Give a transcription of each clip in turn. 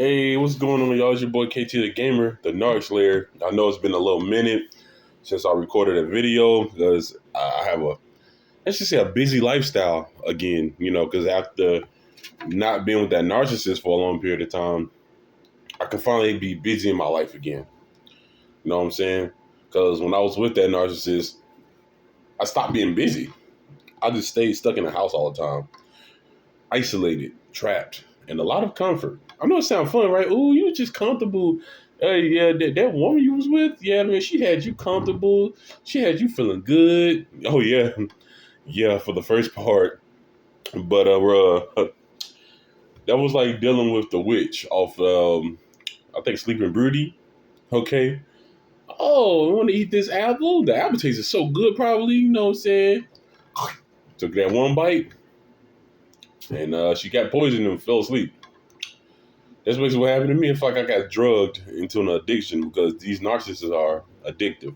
Hey, what's going on, y'all? It's your boy KT the Gamer, the Narc Slayer. I know it's been a little minute since I recorded a video because I have let's just say a busy lifestyle again, because after not being with that narcissist for a long period of time, I can finally be busy in my life again. You know what I'm saying? Because when I was with that narcissist, I stopped being busy. I just stayed stuck in the house all the time, isolated, trapped, and a lot of comfort. I know it sounds fun, right? Ooh, you was just comfortable. Hey, yeah, that woman you was with, yeah, man, she had you comfortable. She had you feeling good. Oh yeah, yeah, for the first part. But that was like dealing with the witch off, I think Sleeping Beauty. Okay. Oh, I want to eat this apple. The apple tastes so good, probably. You know what I'm saying? Took that one bite, and she got poisoned and fell asleep. That's basically what happened to me. It's like I got drugged into an addiction because these narcissists are addictive.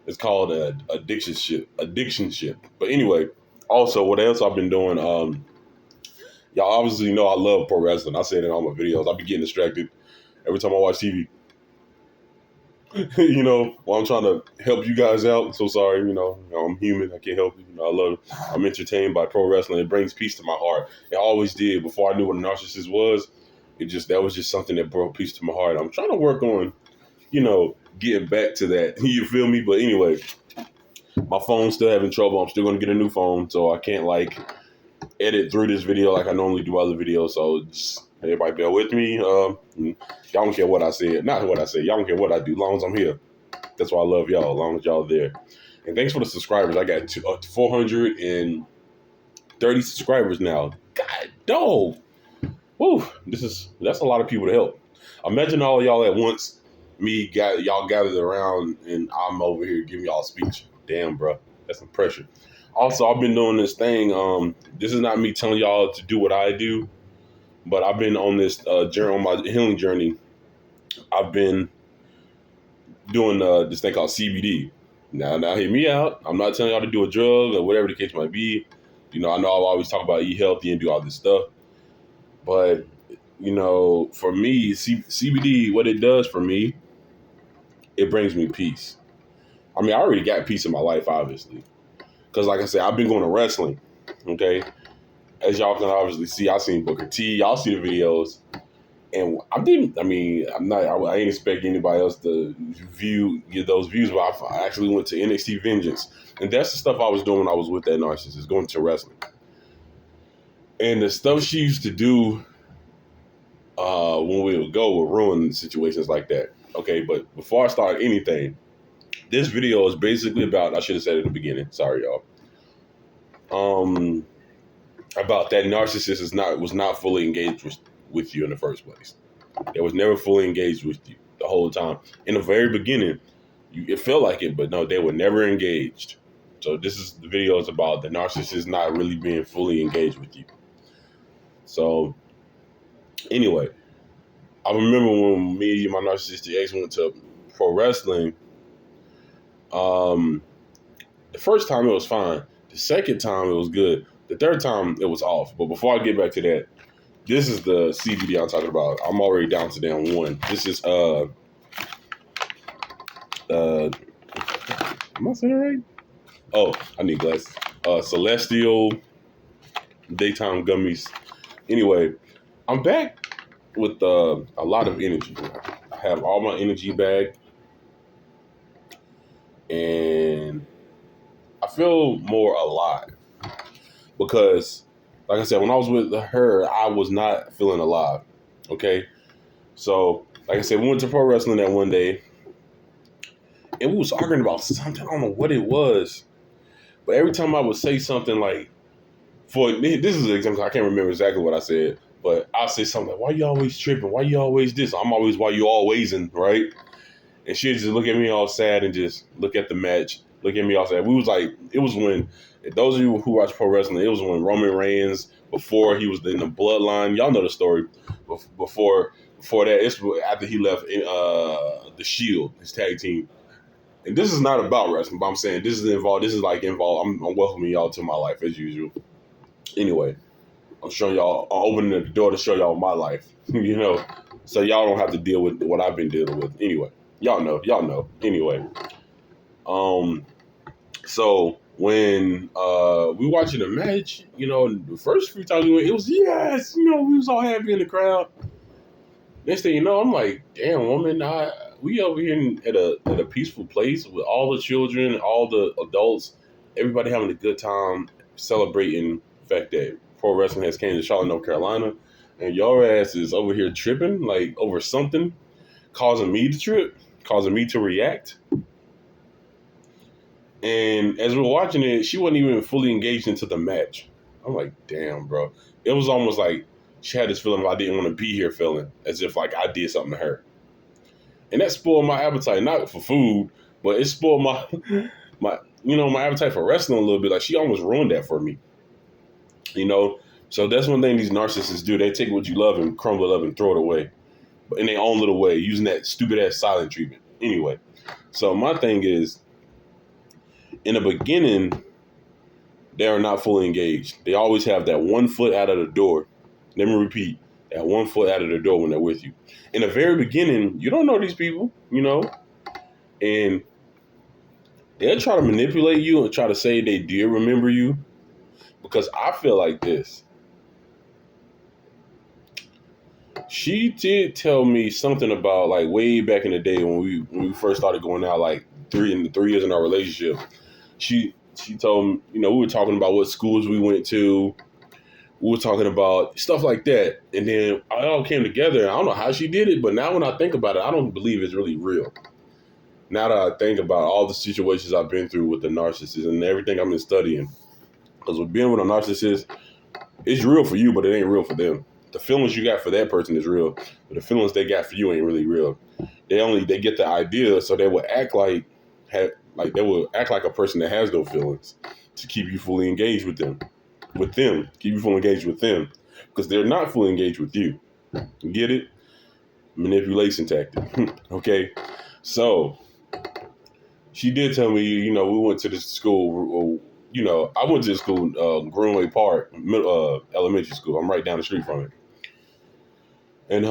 It's called addiction ship. Addiction ship. But anyway, also what else I've been doing? Y'all obviously know I love pro wrestling. I say it in all my videos. I be getting distracted every time I watch TV. While I'm trying to help you guys out. I'm so sorry. I'm human. I can't help it. I love it. I'm entertained by pro wrestling. It brings peace to my heart. It always did. Before I knew what a narcissist was, that was just something that brought peace to my heart. I'm trying to work on, getting back to that. You feel me? But anyway, my phone's still having trouble. I'm still gonna get a new phone, so I can't edit through this video like I normally do other videos. So just, everybody bear with me. Y'all don't care what I said. Not what I said. Y'all don't care what I do. As long as I'm here. That's why I love y'all. As long as y'all there. And thanks for the subscribers. I got 430 subscribers now. God, dog. Woo, that's a lot of people to help. Imagine all of y'all at once, y'all gathered around, and I'm over here giving y'all a speech. Damn, bro, that's some pressure. Also, I've been doing this thing. This is not me telling y'all to do what I do, but I've been on this journey, on my healing journey. I've been doing this thing called CBD. Now, hear me out. I'm not telling y'all to do a drug or whatever the case might be. I know I've always talk about eat healthy and do all this stuff, but for me, CBD, what it does for me, it brings me peace. I mean, I already got peace in my life, obviously, because like I said, I've been going to wrestling. Okay, as y'all can obviously see, I seen Booker T. Y'all see the videos, and I didn't. I mean, I ain't expect anybody else to get those views, but I actually went to NXT Vengeance, and that's the stuff I was doing when I was with that narcissist, going to wrestling, and the stuff she used to do when we would go would ruin situations like that. Okay, but before I start anything, this video is basically about, I should have said it in the beginning, sorry y'all, about that narcissist was not fully engaged with you in the first place. They was never fully engaged with you the whole time. In the very beginning, it felt like it, but no, they were never engaged. So the video is about the narcissist not really being fully engaged with you. So anyway, I remember when me and my narcissistic ex went to pro wrestling. The first time it was fine. The second time it was good. The third time it was off. But before I get back to that, this is the CBD I'm talking about. I'm already down to damn one. This is am I saying it right? Oh, I need glasses. Celestial daytime gummies. Anyway, I'm back with a lot of energy. I have all my energy back, and I feel more alive because, like I said, when I was with her, I was not feeling alive. Okay, so like I said, we went to pro wrestling that one day, and we was arguing about something. I don't know what it was, but every time I would say something like, this is an example, I can't remember exactly what I said, but I'll say something like, "Why you always tripping? Why you always this?" I'm always, "Why you always in?" Right? And she'd just look at me all sad and just look at the match, look at me all sad. It was when, those of you who watch pro wrestling, it was when Roman Reigns, before he was in the bloodline, y'all know the story. Before that, it's after he left the Shield, his tag team. And this is not about wrestling, but I'm saying this is involved. I'm welcoming y'all to my life as usual. Anyway, I'm showing y'all, I'm opening the door to show y'all my life, so y'all don't have to deal with what I've been dealing with. Anyway, y'all know. Anyway, um, so when we watching the match, the first few times we went, it was yes, we was all happy in the crowd. Next thing you know, I'm like, damn, woman, we over here at a peaceful place with all the children, all the adults, everybody having a good time celebrating the fact that pro wrestling has came to Charlotte, North Carolina, and your ass is over here tripping like over something, causing me to trip, causing me to react. And as we were watching it, she wasn't even fully engaged into the match. I'm like, damn, bro. It was almost like she had this feeling of I didn't want to be here feeling, as if like I did something to her. And that spoiled my appetite, not for food, but it spoiled my appetite for wrestling a little bit. Like she almost ruined that for me. So that's one thing these narcissists do. They take what you love and crumble it up and throw it away. But in their own little way, using that stupid ass silent treatment. Anyway, so my thing is, in the beginning, they are not fully engaged. They always have that 1 foot out of the door. Let me repeat, that 1 foot out of the door when they're with you. In the very beginning, you don't know these people, and they'll try to manipulate you and try to say they did remember you. Because I feel like this. She did tell me something about like way back in the day when we first started going out, like 3 years in our relationship. She told me, we were talking about what schools we went to. We were talking about stuff like that. And then it all came together. I don't know how she did it, but now when I think about it, I don't believe it's really real. Now that I think about all the situations I've been through with the narcissist and everything I've been studying. Because with being with a narcissist, it's real for you, but it ain't real for them. The feelings you got for that person is real, but the feelings they got for you ain't really real. They get the idea, so they will act like a person that has no feelings to keep you fully engaged with them. Keep you fully engaged with them, because they're not fully engaged with you. You get it? Manipulation tactic. Okay, so she did tell me, we went to this school. I went to the school, Greenway Park, elementary school. I'm right down the street from it. And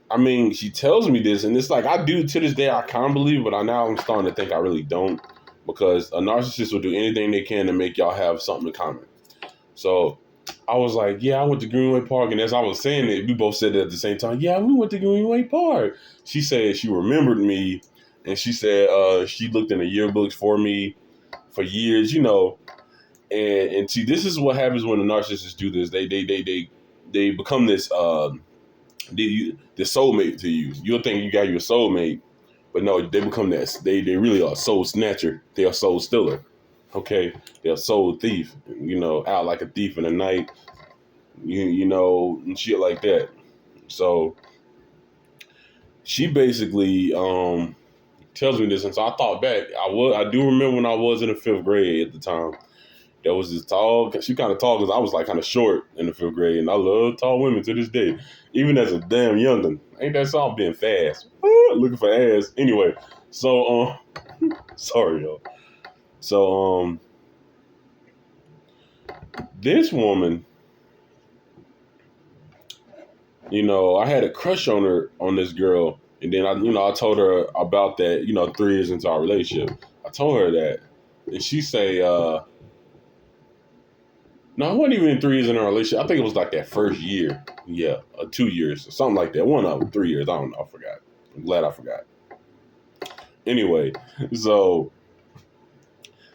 I mean, she tells me this, and it's like I do to this day. I can't believe it, but I'm starting to think I really don't, because a narcissist will do anything they can to make y'all have something in common. So I was like, yeah, I went to Greenway Park, and as I was saying it, we both said it at the same time. Yeah, we went to Greenway Park. She said she remembered me, and she said she looked in the yearbooks for me for years, And see, this is what happens when the narcissists do this. They become this soulmate to you. You'll think you got your soulmate, but no, they become that. They really are soul snatcher. They are soul stealer. Okay, they're a soul thief. Out like a thief in the night. And shit like that. So she basically tells me this, and so I thought back. I do remember when I was in the 5th grade at the time. There was this tall, she kind of tall because I was like kind of short in the 5th grade, and I love tall women to this day, even as a damn youngin'. Ain't that song being fast? Looking for ass. Anyway, so sorry y'all. So this woman, I had a crush on her, on this girl, and then I told her about that. 3 years into our relationship, I told her that, and she say, no, it wasn't even 3 years in a relationship. I think it was like that first year. Yeah, 2 years or something like that. One of them, 3 years. I don't know. I forgot. I'm glad I forgot. Anyway, so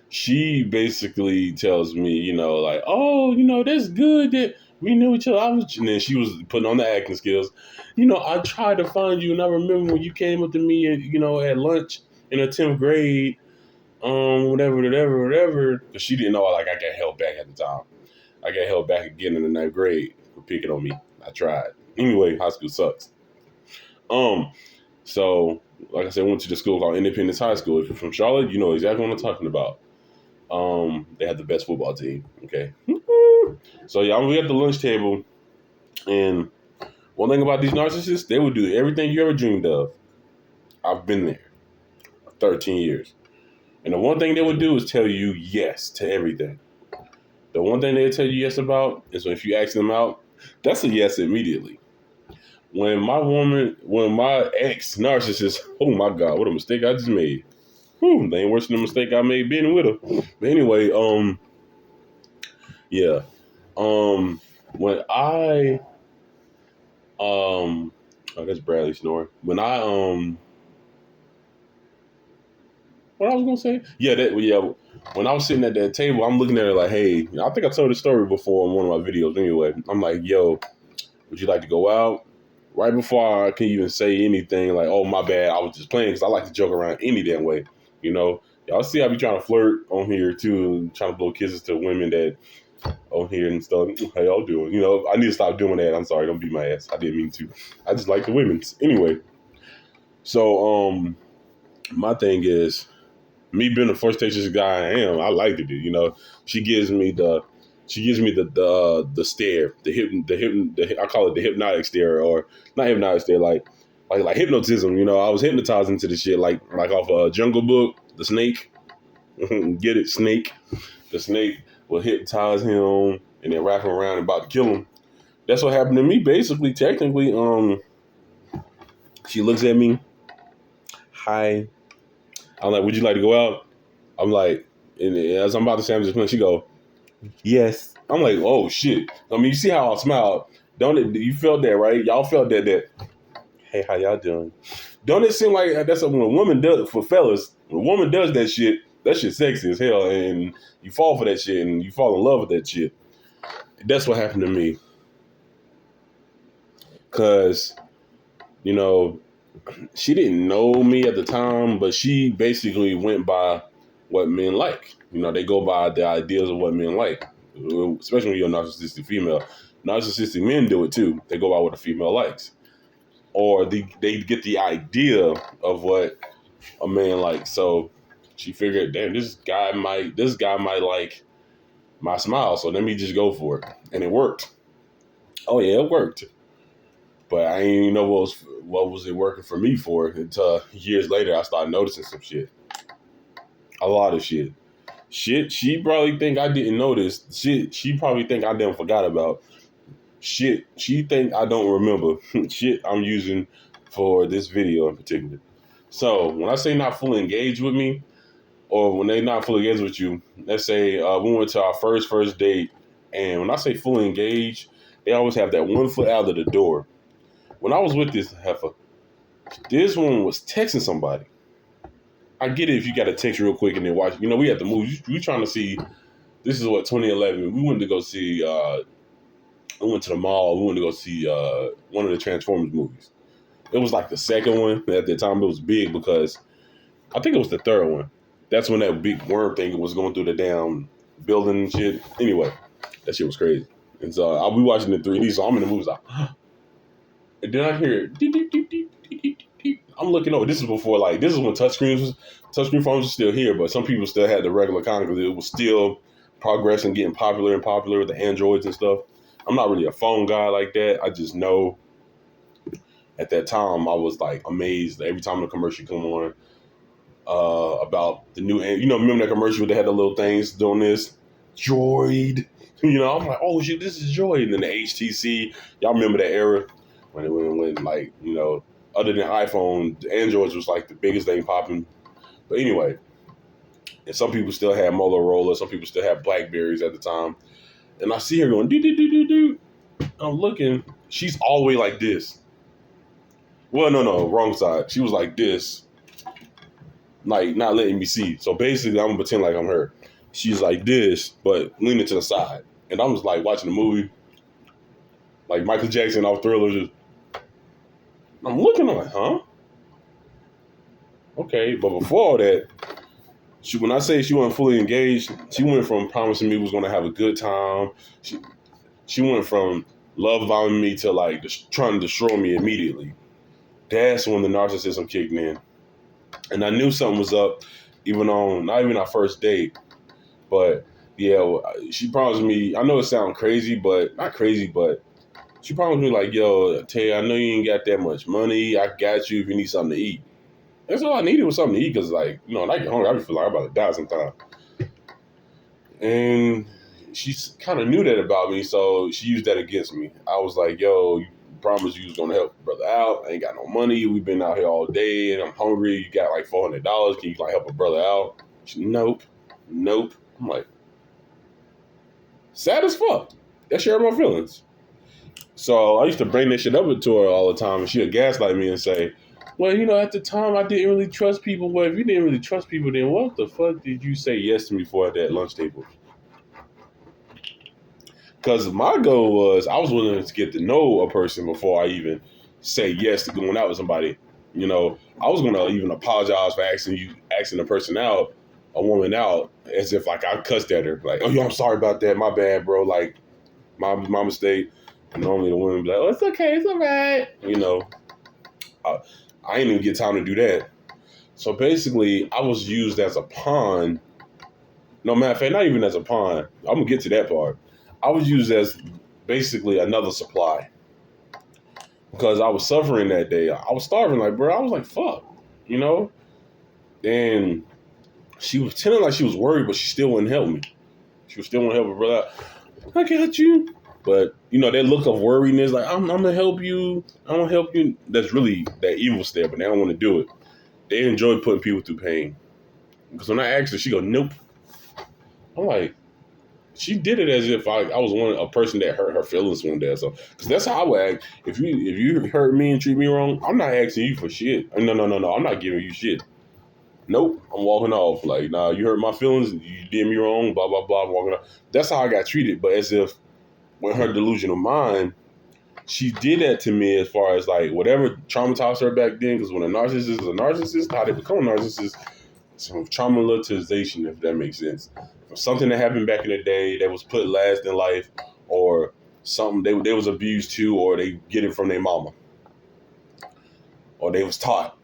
she basically tells me, like, oh, that's good that we knew each other. And then she was putting on the acting skills. I tried to find you, and I remember when you came up to me, at lunch in the 10th grade, whatever. Because she didn't know, like, I got held back at the time. I got held back again in the 9th grade for picking on me. I tried. Anyway, high school sucks. So like I said, I went to the school called Independence High School. If you're from Charlotte, you know exactly what I'm talking about. They had the best football team. Okay. So yeah, we at the lunch table, and one thing about these narcissists, they would do everything you ever dreamed of. I've been there. 13 years. And the one thing they would do is tell you yes to everything. The one thing they tell you yes about is if you ask them out, that's a yes immediately. When my ex narcissist, oh my God, what a mistake I just made. Whew, they ain't worse than the mistake I made being with her. But anyway, yeah. When oh, that's Bradley snoring. What I was gonna say? Yeah. When I was sitting at that table, I'm looking at her like, hey, I think I told this story before in one of my videos. Anyway, I'm like, yo, would you like to go out? Right before I can even say anything, like, oh my bad, I was just playing because I like to joke around any damn way, you know. Y'all see I be trying to flirt on here too, and trying to blow kisses to women that on here and stuff. How y'all doing? You know, I need to stop doing that. I'm sorry, don't beat my ass. I didn't mean to. I just like the women's anyway. So my thing is, me being the flirtatious guy I am, I like to do. You know, she gives me the the stare, I call it the hypnotic stare, or not hypnotic stare, like hypnotism. You know, I was hypnotized into the shit, like off a Jungle Book, the snake. Get it, snake. The snake will hypnotize him and then wrap him around and about to kill him. That's what happened to me, basically. Technically, she looks at me. Hi. I'm like, would you like to go out? I'm like, and as I'm about to say, I'm just playing. She go, yes. I'm like, oh shit. I mean, you see how I smiled? Don't it? You felt that, right? Y'all felt that. Hey, how y'all doing? Don't it seem like that's what a woman does for fellas? When a woman does that shit sexy as hell, and you fall for that shit, and you fall in love with that shit. That's what happened to me. Cause, you know, she didn't know me at the time, but she basically went by what men like. You know, they go by the ideas of what men like, especially when you're a narcissistic female. Narcissistic men do it too. They go by what a female likes, or they get the idea of what a man likes. So she figured, damn, this guy might like my smile, so let me just go for it, and it worked. Oh yeah, it worked. But I didn't even know what was it working for me for until years later I started noticing some shit. A lot of shit. Shit, she probably think I didn't notice. Shit, she probably think I damn forgot about. Shit, she think I don't remember. Shit I'm using for this video in particular. So when I say not fully engaged with me, or when they not fully engaged with you, let's say we went to our first date, and when I say fully engaged, they always have that one foot out of the door. When I was with this heifer, this one was texting somebody. I get it if you got to text real quick and then watch. You know, we had to move. We trying to see. This is what 2011. We went to go see. We went to the mall. We went to go see one of the Transformers movies. It was like the second one at the time. It was big because I think it was the third one. That's when that big worm thing was going through the damn building and shit. Anyway, that shit was crazy. And so I'll be watching it 3D. So I'm in the movies like, and then I hear deep, deep, deep, deep, deep, deep, deep. I'm looking over. This is before this is when touchscreen phones were still here, but some people still had the regular kind because it was still progressing, getting popular and popular with the Androids and stuff. I'm not really a phone guy like that. I just know at that time I was like amazed every time the commercial come on about the new, remember that commercial that had the little things doing this? Droid. You know, I'm like, oh shit, this is Droid. And then the HTC, y'all remember that era? When like, you know, other than iPhone, the Androids was like the biggest thing popping. But anyway, and some people still had Motorola, some people still had Blackberries at the time. And I see her going, do, do, do, do, do. I'm looking, she's all the way like this. Well, no, wrong side. She was like this, like not letting me see. So basically, I'm gonna pretend like I'm her. She's like this, but leaning to the side. And I'm just like watching the movie, like Michael Jackson off Thriller, just I'm looking, I'm like, huh? Okay, but before all that, when I say she wasn't fully engaged, she went from promising me was going to have a good time. She went from love bombing me to like trying to destroy me immediately. That's when the narcissism kicked in. And I knew something was up, even on, not even our first date. But yeah, she promised me, I know it sounds crazy, but not crazy, but she promised me like, yo, Tay, I know you ain't got that much money. I got you if you need something to eat. That's all I needed was something to eat because, like, you know, when I get hungry, I feel like I'm about to die sometimes. And she kind of knew that about me, so she used that against me. I was like, yo, you promised you was going to help a brother out. I ain't got no money. We've been out here all day, and I'm hungry. You got like $400. Can you like help a brother out? She, nope. I'm like, sad as fuck. That shared my feelings. So I used to bring this shit up to her all the time, and she would gaslight me and say, well, you know, at the time I didn't really trust people. Well, if you didn't really trust people, then what the fuck did you say yes to me for at that lunch table? Because my goal was I was willing to get to know a person before I even say yes to going out with somebody. You know, I was gonna even apologize for asking a person out, a woman out, as if like I cussed at her, like, oh, yo, I'm sorry about that, my bad, bro, like my mistake. And normally the women be like, oh, it's okay, it's all right. You know, I didn't even get time to do that. So basically, I was used as a pawn. No, matter of fact, not even as a pawn. I'm gonna get to that part. I was used as basically another supply because I was suffering that day. I was starving, like, bro. I was like, fuck, you know? And she was pretending like she was worried, but she still wouldn't help me. She was still want to help her brother out. I got you. But, you know, that look of worriness, like, I'm going to help you. I'm going to help you. That's really that evil step, but they don't want to do it. They enjoy putting people through pain. Because when I asked her, she go, nope. I'm like, she did it as if I was a person that hurt her feelings one day. So, because that's how I would act. If you hurt me and treat me wrong, I'm not asking you for shit. No. I'm not giving you shit. Nope. I'm walking off. Like, nah, you hurt my feelings. You did me wrong. Blah, blah, blah. I'm walking off. That's how I got treated. But as if with her delusional mind, she did that to me as far as like whatever traumatized her back then. Because when a narcissist is a narcissist, how they become a narcissist, some traumatization, if that makes sense. Something that happened back in the day that was put last in life, or something they was abused too, or they get it from their mama, or they was taught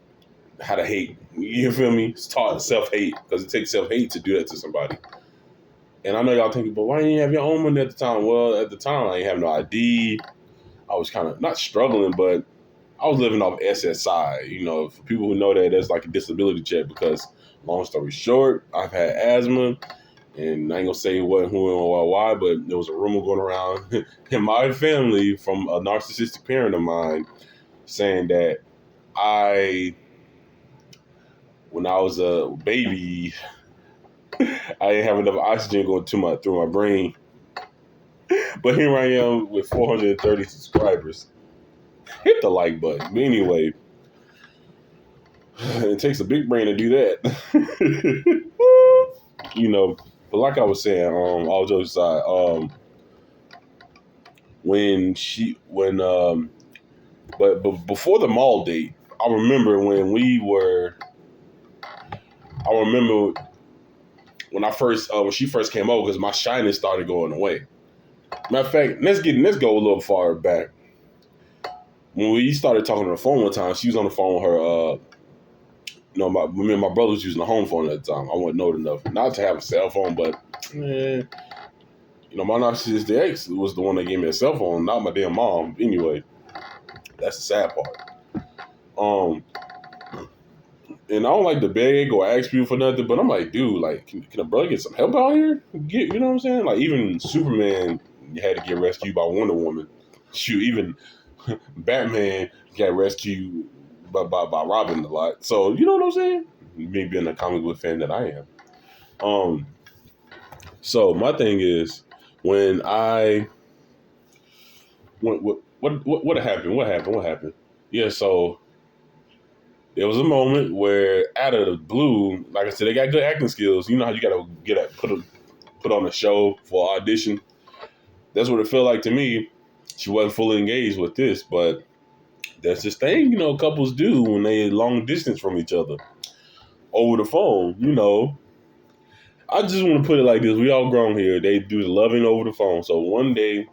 how to hate. You feel me? It's taught self-hate because it takes self-hate to do that to somebody. And I know y'all thinking, but why didn't you have your own money at the time? Well, at the time, I didn't have no ID. I was kind of not struggling, but I was living off SSI. You know, for people who know that, that's like a disability check because, long story short, I've had asthma. And I ain't gonna say what, who, or why, but there was a rumor going around in my family from a narcissistic parent of mine saying that when I was a baby, I didn't have enough oxygen going through my brain. But here I am with 430 subscribers. Hit the like button. But anyway, it takes a big brain to do that. You know, but like I was saying, all jokes aside, but before the mall date, I remember when she first came over because my shyness started going away. Matter of fact, let's go a little far back. When we started talking on the phone one time, she was on the phone with her. Me and my brother was using a home phone at the time. I wasn't old enough not to have a cell phone, but my narcissistic ex was the one that gave me a cell phone, not my damn mom. Anyway, that's the sad part. And I don't like to beg or ask people for nothing, but I'm like, dude, like, can a brother get some help out here? You know what I'm saying? Like, even Superman had to get rescued by Wonder Woman. Shoot, even Batman got rescued by Robin a lot. So, you know what I'm saying? Me being a comic book fan that I am. So my thing is, what happened? What happened? Yeah, so there was a moment where out of the blue, like I said, they got good acting skills. You know how you gotta put on a show for audition. That's what it felt like to me. She wasn't fully engaged with this, but that's this thing, couples do when they long distance from each other over the phone. I just want to put it like this: we all grown here. They do the loving over the phone. So one day,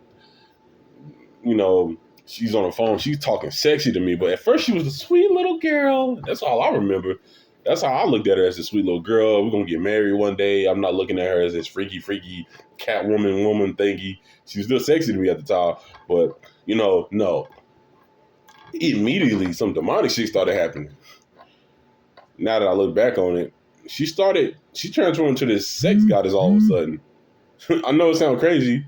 she's on the phone. She's talking sexy to me, but at first she was a sweet little girl. That's all I remember. That's how I looked at her, as a sweet little girl. We're going to get married one day. I'm not looking at her as this freaky woman thingy. She was still sexy to me at the time. But, no. Immediately, some demonic shit started happening. Now that I look back on it, she transformed into this sex goddess all of a sudden. I know it sounds crazy,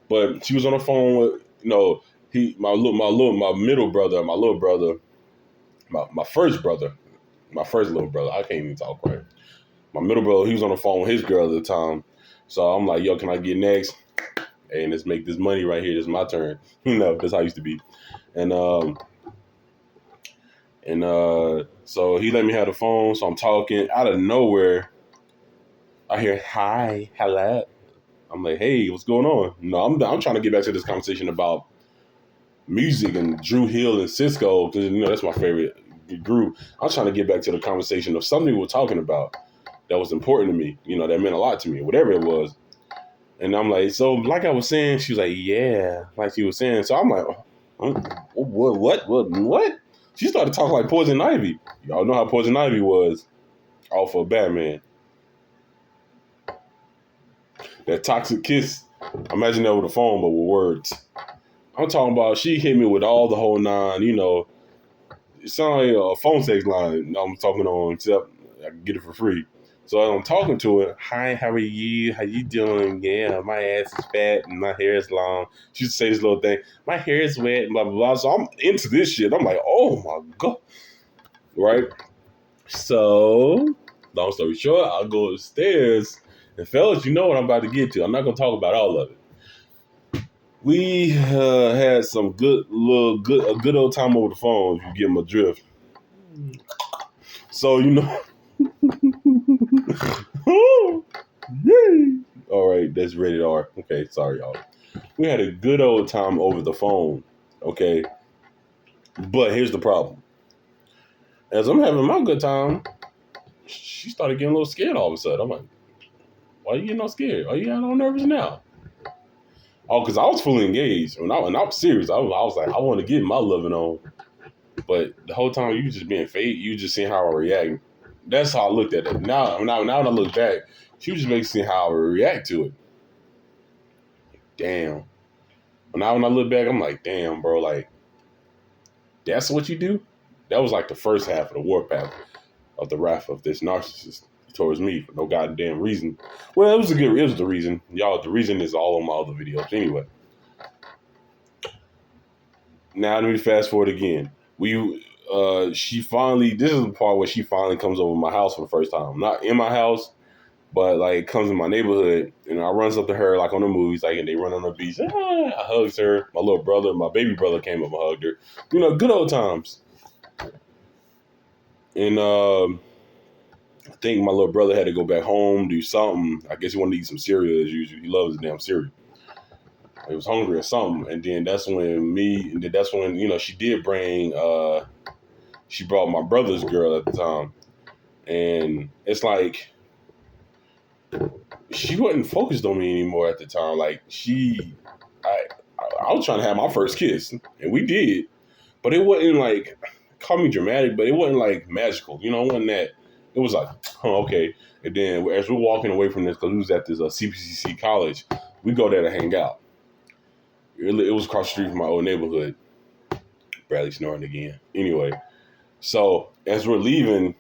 but she was on the phone with, my middle brother, my little brother, my first brother, my first little brother. I can't even talk right. My middle brother, he was on the phone with his girl at the time. So I'm like, yo, can I get next? Hey, let's make this money right here. This is my turn. That's how I used to be. And so he let me have the phone. So I'm talking out of nowhere. I hear, hi, hello. I'm like, hey, what's going on? No, I'm trying to get back to this conversation about music and Drew Hill and Cisco, because that's my favorite group. I'm trying to get back to the conversation of something we were talking about that was important to me, that meant a lot to me, whatever it was. And I'm like, so like I was saying, she was like, yeah, like she was saying. So I'm like, what? She started talking like Poison Ivy. Y'all know how Poison Ivy was off of Batman. That toxic kiss. Imagine that with a phone, but with words. I'm talking about she hit me with all the whole nine, It sounded like a phone sex line I'm talking on, except I can get it for free. So I'm talking to her. Hi, how are you? How you doing? Yeah, my ass is fat and my hair is long. She would say this little thing. My hair is wet and blah, blah, blah. So I'm into this shit. I'm like, oh my God. Right? So, long story short, I'll go upstairs. And fellas, you know what I'm about to get to. I'm not going to talk about all of it. We had some good old time over the phone, if you get my drift. So, all right, that's rated R. Okay, sorry, y'all. We had a good old time over the phone, okay? But here's the problem. As I'm having my good time, she started getting a little scared all of a sudden. I'm like, why are you getting all scared? Are you getting all nervous now? Oh, because I was fully engaged. And I was serious. I was like, I want to get my loving on. But the whole time, you just being fake. You just seeing how I react. That's how I looked at it. Now when I look back, she was just basically how I would react to it. Damn. But now when I look back, I'm like, damn, bro, like, that's what you do? That was like the first half of the warpath of the wrath of this narcissist towards me for no goddamn reason. Well, it was the reason. Y'all, the reason is all on my other videos anyway. Now let me fast forward again. She finally, this is the part where she finally comes over my house for the first time. Not in my house, but like comes in my neighborhood, and I runs up to her like on the movies, like, and they run on the beach. I hugs her. My little brother, my baby brother came up and hugged her. Good old times. And I think my little brother had to go back home, do something. I guess he wanted to eat some cereal as usual. He loves his damn cereal. He was hungry or something, and then that's when she did bring. She brought my brother's girl at the time, and it's like she wasn't focused on me anymore at the time. Like I was trying to have my first kiss, and we did, but it wasn't like, call me dramatic, but it wasn't like magical. It wasn't that. It was like, oh, okay. And then as we're walking away from this, because we was at this CPCC college, we go there to hang out. It was across the street from my old neighborhood. Bradley snoring again. Anyway, so as we're leaving,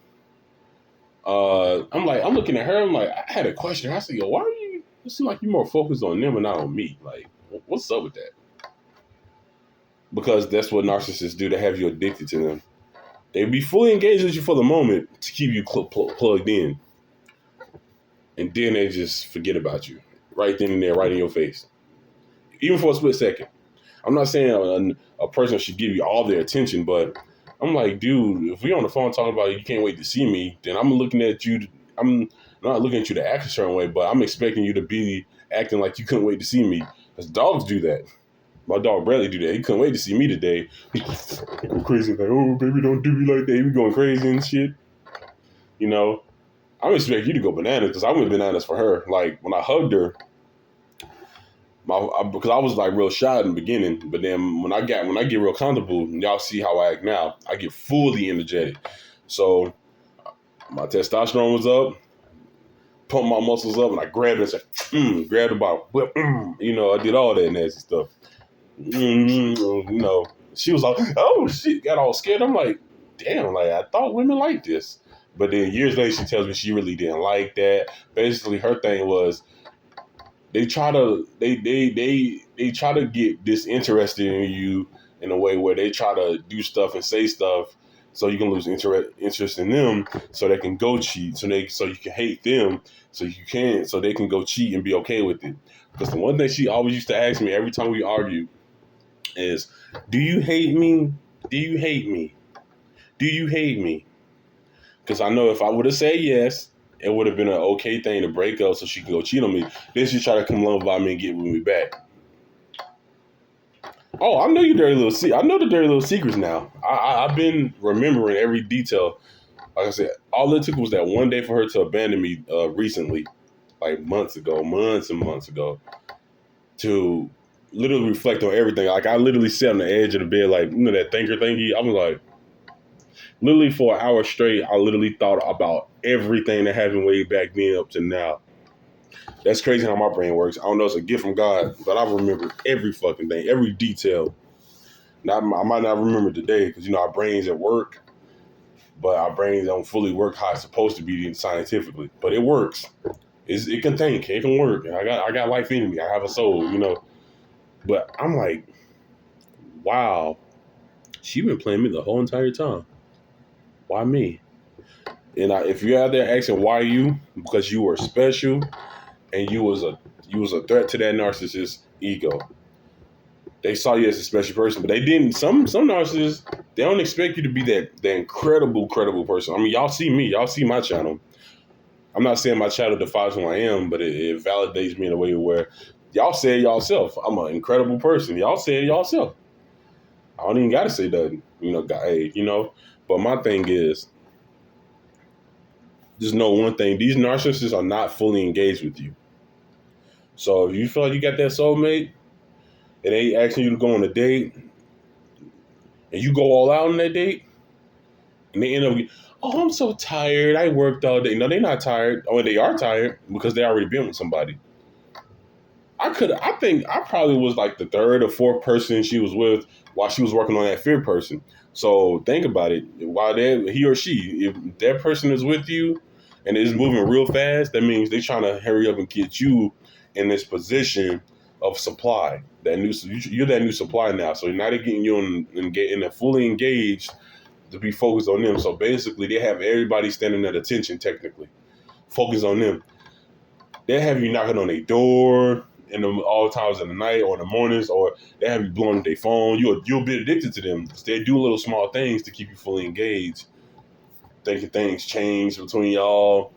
I'm looking at her. I'm like, I had a question. I said, yo, why are you? It seems like you're more focused on them and not on me. Like, what's up with that? Because that's what narcissists do. They have you addicted to them. They be fully engaged with you for the moment to keep you plugged in, and then they just forget about you right then and there, right in your face, even for a split second. I'm not saying a person should give you all their attention, but I'm like, dude, if we on the phone talking about you can't wait to see me, then I'm looking at you. I'm not looking at you to act a certain way, but I'm expecting you to be acting like you couldn't wait to see me. Because dogs do that. My dog Bradley do that. He couldn't wait to see me today. He go crazy like, oh, baby, don't do me like that. He be going crazy and shit. I'm expecting you to go bananas because I went bananas for her. Like, when I hugged her, because I was like real shy in the beginning, but then when I get real comfortable, y'all see how I act now, I get fully energetic. So my testosterone was up, pumped my muscles up, and I grabbed it and said, grabbed the bottle. I did all that nasty stuff. She was like, oh shit, got all scared. I'm like, damn, like I thought women like this. But then years later, she tells me she really didn't like that. Basically, her thing was they try to they try to get disinterested in you in a way where they try to do stuff and say stuff so you can lose interest in them, so they can go cheat, so you can hate them, so they can go cheat and be okay with it. Because the one thing she always used to ask me every time we argued is, "Do you hate me? Do you hate me? Do you hate me?" Because I know if I would have said yes, it would have been an okay thing to break up so she can go cheat on me. Then she try to come along by me and get with me back. Oh, I know you dirty little I know the dirty little secrets now. I've been remembering every detail. Like I said, all it took was that one day for her to abandon me recently, like months and months ago, to literally reflect on everything. Like I literally sat on the edge of the bed, like that thinker thingy. I was like, literally for an hour straight, I literally thought about everything that happened way back then up to now. That's crazy how my brain works. I don't know, it's a gift from God, but I remember every fucking thing, every detail. Now, I might not remember today because, our brains at work, but our brains don't fully work how it's supposed to be scientifically. But it works. It can think. It can work. I got life in me. I have a soul, But I'm like, wow, she been playing me the whole entire time. Why me? And if you're out there asking why you, because you were special and you was a threat to that narcissist's ego. They saw you as a special person, but they didn't. Some narcissists, they don't expect you to be that incredible person. I mean, y'all see me, y'all see my channel. I'm not saying my channel defines who I am, but it validates me in a way where y'all say it yourself. I'm an incredible person. Y'all say it yourself. I don't even gotta say that, But my thing is, just know one thing: these narcissists are not fully engaged with you. So if you feel like you got that soulmate, and they asking you to go on a date, and you go all out on that date, and they end up, oh, I'm so tired. I worked all day. No, they're not tired. Oh, they are tired because they already been with somebody. I think I probably was like the third or fourth person she was with while she was working on that fifth person. So think about it. While he or she, if that person is with you and is moving real fast, that means they're trying to hurry up and get you in this position of supply. You're that new supply now. So now they're getting you in fully engaged to be focused on them. So basically, they have everybody standing at attention. Technically, focus on them. They have you knocking on their door in all times of the night or in the mornings, or they have you blowing their phone. You'll be addicted to them. They do little small things to keep you fully engaged, thinking things change between y'all,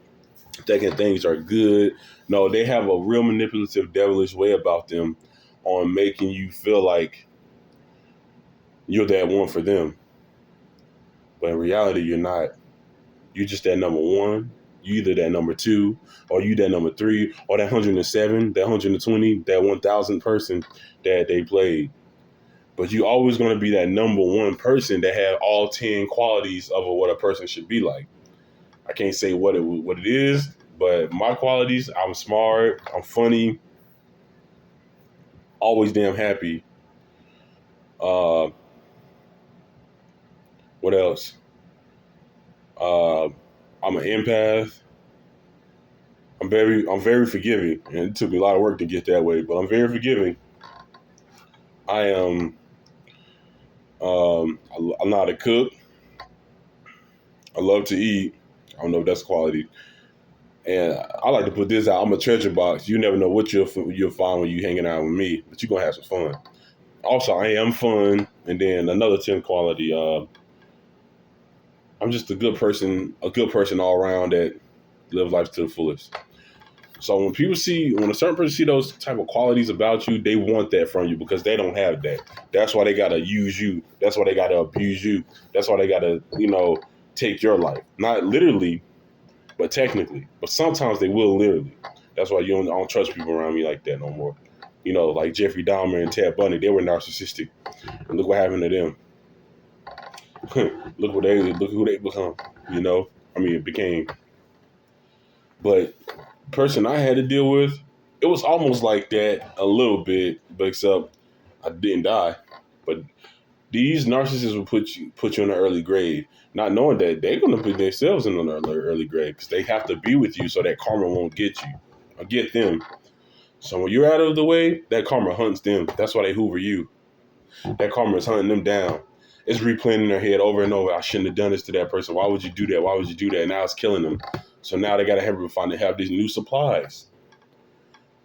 thinking things are good. No, they have a real manipulative, devilish way about them on making you feel like you're that one for them. But in reality, you're not. You're just that number one. You either that number two, or you that number three, or that 107, that 120, that 1,000 person that they played. But you always going to be that number one person that have all 10 qualities of what a person should be like. I can't say what it is, but my qualities: I'm smart, I'm funny, always damn happy. What else? I'm an empath. I'm very forgiving, and it took me a lot of work to get that way, but I'm very forgiving. I am. I know how to cook. I love to eat. I don't know if that's quality. And I like to put this out. I'm a treasure box. You never know what you'll find when you hanging out with me, but you're gonna have some fun. Also, I am fun. And then another 10 quality. I'm just a good person all around that lives life to the fullest. So when a certain person see those type of qualities about you, they want that from you because they don't have that. That's why they gotta use you. That's why they gotta abuse you. That's why they gotta, take your life. Not literally, but technically. But sometimes they will literally. That's why I don't trust people around me like that no more. Like Jeffrey Dahmer and Ted Bundy, they were narcissistic. And look what happened to them. look who they become. It became. But person I had to deal with, it was almost like that a little bit, but except I didn't die. But These narcissists will put you in an early grave, not knowing that they're going to put themselves in an early grave because they have to be with you so that karma won't get you or get them. So when you're out of the way, that karma hunts them. That's why they hoover you. That karma is hunting them down. It's replaying in their head over and over. I shouldn't have done this to that person. Why would you do that? Why would you do that? Now it's killing them. So now they got to have these new supplies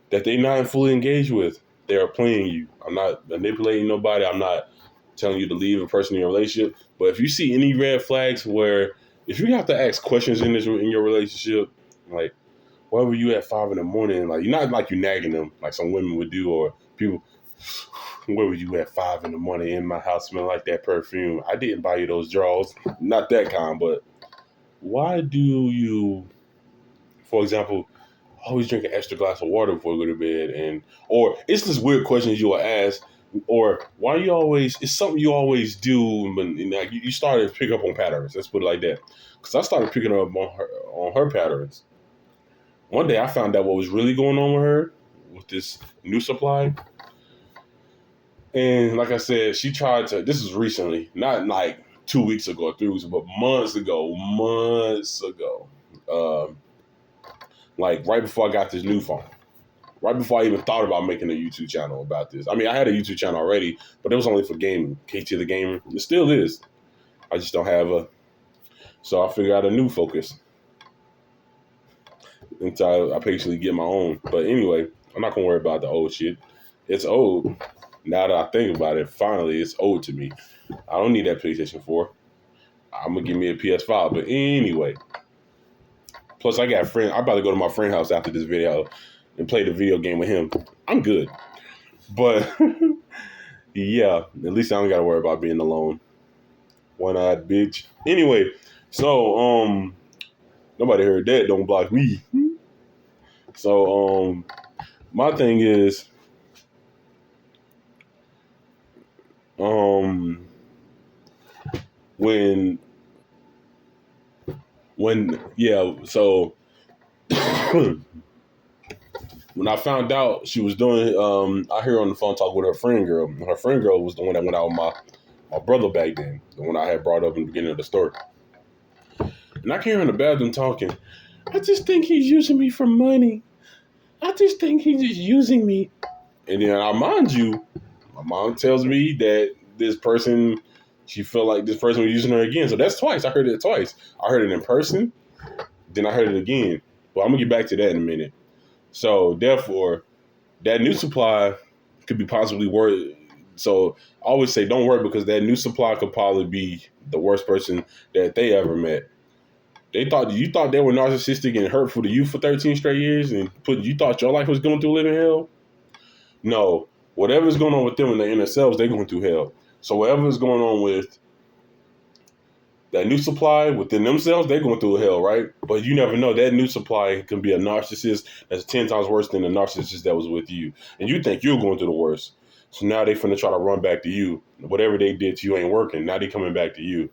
that they're not fully engaged with. They are playing you. I'm not manipulating nobody. I'm not telling you to leave a person in your relationship. But if you see any red flags where if you have to ask questions in your relationship, like, why were you at 5 a.m? Like, you're not like you nagging them like some women would do, or people, where were you at 5 a.m. in my house smelling like that perfume? I didn't buy you those drawers. Not that kind, but why do you, for example, always drink an extra glass of water before you go to bed? Or it's this weird questions you will ask, or why you always, it's something you always do, but like you started to pick up on patterns. Let's put it like that. Because I started picking up on her patterns. One day I found out what was really going on with her with this new supply. And like I said, she tried to, this is recently, not like 2 weeks ago or 3 weeks ago, but months ago. Like right before I got this new phone. Right before I even thought about making a YouTube channel about this. I mean, I had a YouTube channel already, but it was only for gaming. KT the Gamer. It still is. I just don't have so I figured out a new focus until I patiently get my own. But anyway, I'm not going to worry about the old shit. It's old. Now that I think about it, finally, it's old to me. I don't need that PlayStation 4. I'm going to give me a PS5. But anyway, plus I got friends. I'm about to go to my friend's house after this video and play the video game with him. I'm good. But yeah, at least I don't got to worry about being alone. One-eyed bitch. Anyway, so nobody heard that. Don't block me. So my thing is when yeah, so when I found out she was doing, I hear her on the phone talk with her friend girl. Her friend girl was the one that went out with my brother back then, the one I had brought up in the beginning of the story. And I can hear her in the bathroom talking. I just think he's using me for money. I just think he's just using me. And then mind you, my mom tells me that this person, she felt like this person was using her again. So that's twice. I heard it twice. I heard it in person, then I heard it again. But I'm going to get back to that in a minute. So therefore, that new supply could be possibly worse. So I always say don't worry, because that new supply could probably be the worst person that they ever met. You thought they were narcissistic and hurtful to you for 13 straight years, and you thought your life was going through living hell? No. Whatever's going on with them in their inner selves, they're going through hell. So whatever's going on with that new supply within themselves, they're going through hell, right? But you never know. That new supply can be a narcissist that's 10 times worse than the narcissist that was with you. And you think you're going through the worst. So now they finna try to run back to you. Whatever they did to you ain't working. Now they coming back to you.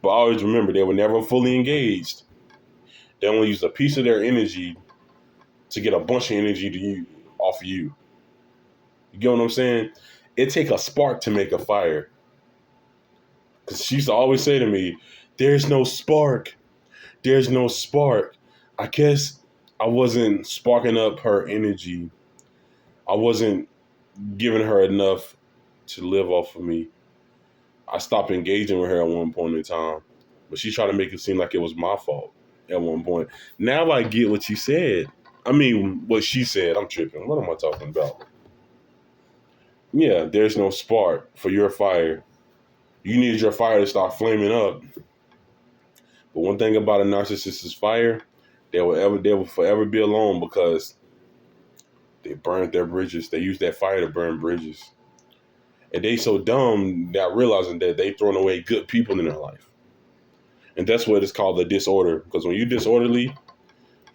But always remember, they were never fully engaged. They only used a piece of their energy to get a bunch of energy off of you. You get what I'm saying? It take a spark to make a fire. Because she used to always say to me, there's no spark. There's no spark. I guess I wasn't sparking up her energy. I wasn't giving her enough to live off of me. I stopped engaging with her at one point in time. But she tried to make it seem like it was my fault at one point. Now I get what you said. I mean, what she said. I'm tripping. What am I talking about? Yeah, there's no spark for your fire. You needed your fire to start flaming up. But one thing about a narcissist's fire, they will forever be alone, because they burned their bridges. They used that fire to burn bridges. And they so dumb, not realizing that they throwing away good people in their life. And that's what it's called, the disorder. Because when you're disorderly, you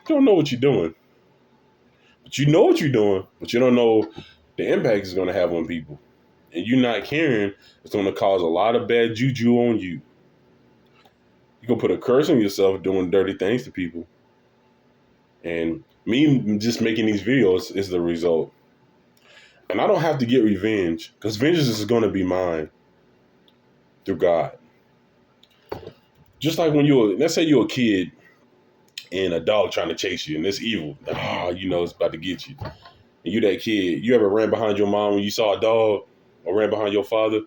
don't know what you're doing. But you know what you're doing, but you don't know the impact it's going to have on people. And you not caring, it's going to cause a lot of bad juju on you. You can put a curse on yourself doing dirty things to people. And me just making these videos is the result. And I don't have to get revenge, because vengeance is going to be mine. through God. Just like when let's say you're a kid and a dog trying to chase you and it's evil. Oh, you know it's about to get you. And you that kid, you ever ran behind your mom when you saw a dog or ran behind your father?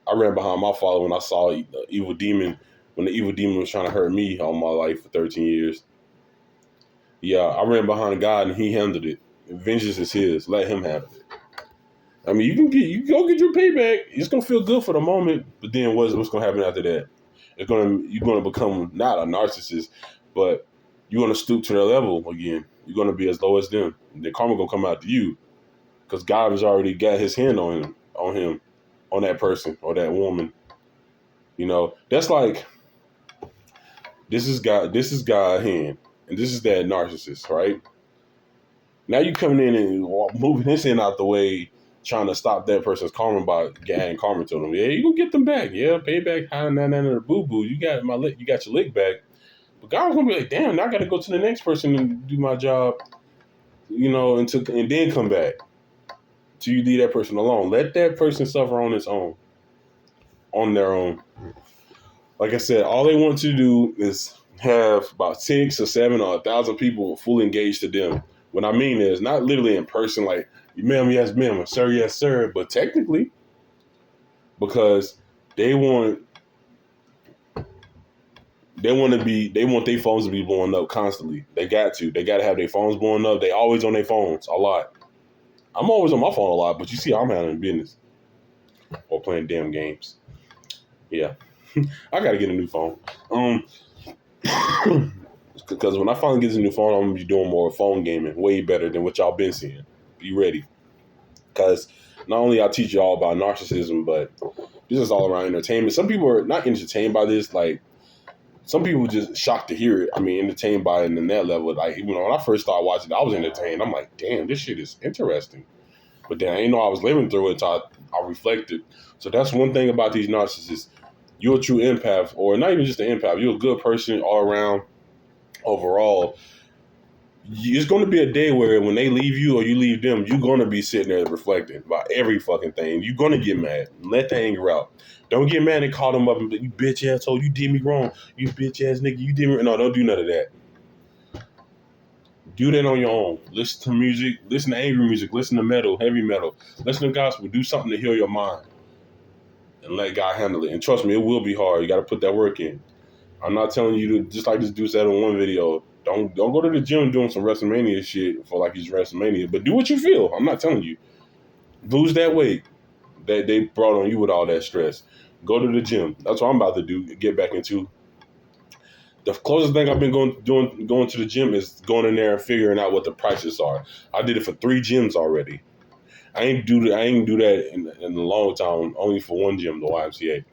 I ran behind my father when I saw the evil demon, when the evil demon was trying to hurt me all my life for 13 years. Yeah, I ran behind God and he handled it. Vengeance is his. Let him handle it. I mean, you go get your payback. It's gonna feel good for the moment, but then what's gonna happen after that? You're gonna become not a narcissist, but you're gonna stoop to their level again. You're gonna be as low as them. The karma gonna come out to you because God has already got his hand on him, on that person or that woman. You know, that's like this is God's hand, and this is that narcissist, right? Now you coming in and moving his hand out the way, trying to stop that person's karma by adding karma to them. Yeah, you gonna get them back. Yeah, pay back high the boo boo. You got your lick back. But God's gonna be like, damn, now I gotta go to the next person and do my job, you know, and then come back. Till you leave that person alone. Let that person suffer on their own. Like I said, all they want to do is have about 6 or 7 or 1,000 people fully engaged to them. What I mean is not literally in person, like, ma'am, yes, ma'am, sir, yes, sir, but technically, because they want their phones to be blowing up constantly. They got to have their phones blowing up. They always on their phones a lot. I'm always on my phone a lot, but you see, I'm handling business or playing damn games. Yeah, I gotta get a new phone. Because when I finally get a new phone, I'm gonna be doing more phone gaming, way better than what y'all been seeing. Be ready, because not only I teach y'all about narcissism, but this is all around entertainment. Some people are not entertained by this, like some people just shocked to hear it. I mean, entertained by it in that level. Like, when I first started watching it, I was entertained. I'm like, damn, this shit is interesting. But then I didn't know I was living through it until I reflected. So that's one thing about these narcissists. You're a true empath, or not even just an empath. You're a good person all around. Overall, it's going to be a day where when they leave you or you leave them, you're going to be sitting there reflecting about every fucking thing. You're going to get mad. Let the anger out. Don't get mad and call them up and be, you bitch asshole, you did me wrong. You bitch ass nigga, you did me. No, don't do none of that. Do that on your own. Listen to music. Listen to angry music. Listen to metal, heavy metal. Listen to gospel. Do something to heal your mind. And let God handle it. And trust me, it will be hard. You got to put that work in. I'm not telling you to, just like this dude said in one video, don't go to the gym doing some WrestleMania shit for like he's WrestleMania, but do what you feel. I'm not telling you. Lose that weight that they brought on you with all that stress. Go to the gym. That's what I'm about to do, get back into. The closest thing I've been going to the gym is going in there and figuring out what the prices are. I did it for 3 gyms already. I ain't do that in a long time, only for one gym, the YMCA.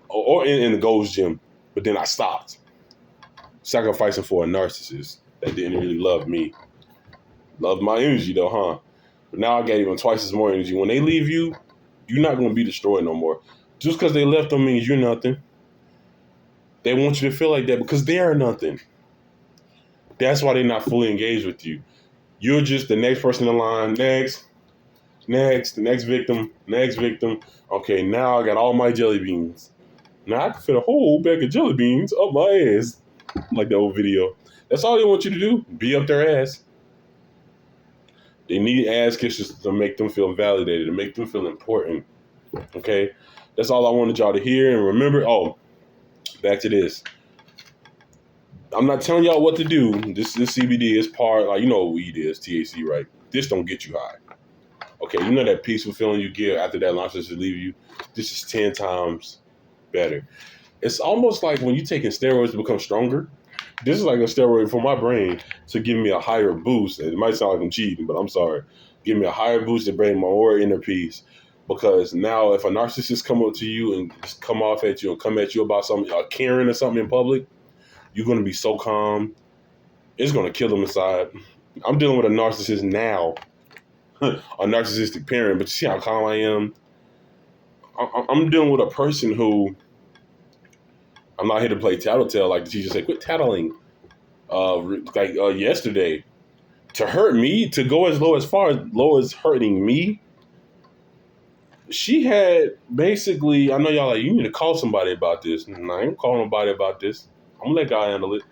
Or in the Gold's gym. But then I stopped. Sacrificing for a narcissist that didn't really love me. Loved my energy though, huh? But now I got even twice as more energy. When they leave you, you're not going to be destroyed no more. Just because they left don't mean you're nothing. They want you to feel like that because they are nothing. That's why they're not fully engaged with you. You're just the next person in line. Next, the next victim. Okay, now I got all my jelly beans. Now I can fit a whole bag of jelly beans up my ass. Like the old video. That's all they want you to do. Be up their ass. They need ass kisses to make them feel validated, to make them feel important. Okay? That's all I wanted y'all to hear. And remember, back to this. I'm not telling y'all what to do. This CBD is part, like, you know what weed is, THC, right? This don't get you high. Okay, you know that peaceful feeling you get after that narcissist leave you? This is 10 times better. It's almost like when you're taking steroids to become stronger. This is like a steroid for my brain to give me a higher boost. It might sound like I'm cheating, but I'm sorry. Give me a higher boost to bring my more inner peace. Because now if a narcissist come up to you and just come off at you and come at you about something, a Karen or something in public, you're going to be so calm. It's going to kill them inside. I'm dealing with a narcissist now. A narcissistic parent, but you see how calm I am? I'm dealing with a person who, I'm not here to play tattletale like the teacher said, quit tattling. Yesterday, to hurt me, to go as low as hurting me, she had basically, I know y'all like, you need to call somebody about this. Nah, I ain't calling nobody about this. I'm gonna let God handle it.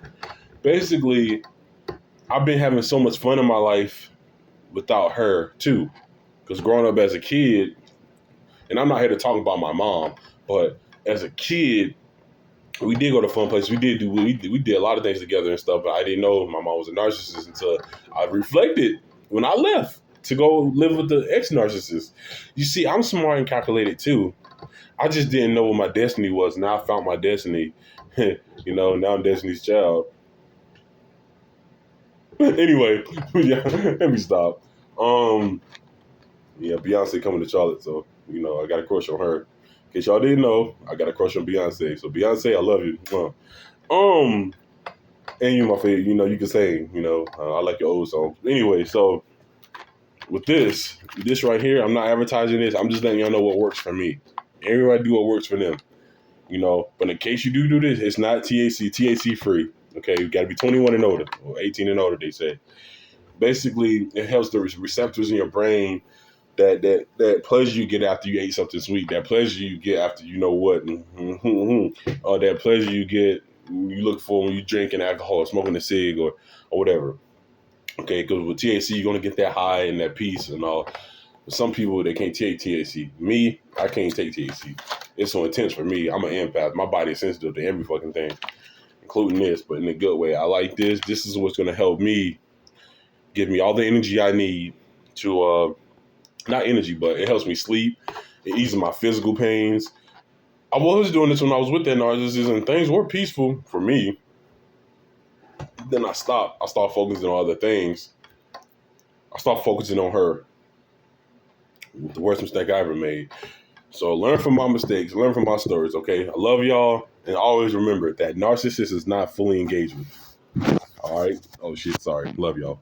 Basically, I've been having so much fun in my life without her too. Because growing up as a kid, and I'm not here to talk about my mom, but as a kid, we did go to fun places. We did a lot of things together and stuff. But I didn't know my mom was a narcissist until I reflected when I left to go live with the ex narcissist. You see, I'm smart and calculated too. I just didn't know what my destiny was. Now I found my destiny. Now I'm Destiny's Child. Anyway, yeah, let me stop. Um, yeah, Beyonce coming to Charlotte, so I got a crush on her. In case y'all didn't know, I got a crush on Beyonce. So Beyonce, I love you. Um, and you my favorite. You can sing. I like your old songs. Anyway, so with this right here, I'm not advertising this. I'm just letting y'all know what works for me. Everybody do what works for them. But in case you do this, it's not THC free. Okay, you got to be 21 and older, or 18 and older. They say. Basically, it helps the receptors in your brain that pleasure you get after you ate something sweet, that pleasure you get after you know what, or that pleasure you get you look for when you drinking alcohol, smoking a cig, or whatever. Okay, because with THC you're gonna get that high and that peace and all. Some people they can't take THC. Me, I can't take THC. It's so intense for me. I'm an empath. My body is sensitive to every fucking thing, including this, but in a good way. I like this. This is what's gonna help me, give me all the energy I need to not energy, but it helps me sleep. It eases my physical pains. I was doing this when I was with that narcissist, and things were peaceful for me. Then I stopped. I started focusing on other things. I started focusing on her. The worst mistake I ever made. So learn from my mistakes. Learn from my stories, okay? I love y'all. And always remember that narcissist is not fully engaged with you. All right? Oh, shit. Sorry. Love y'all.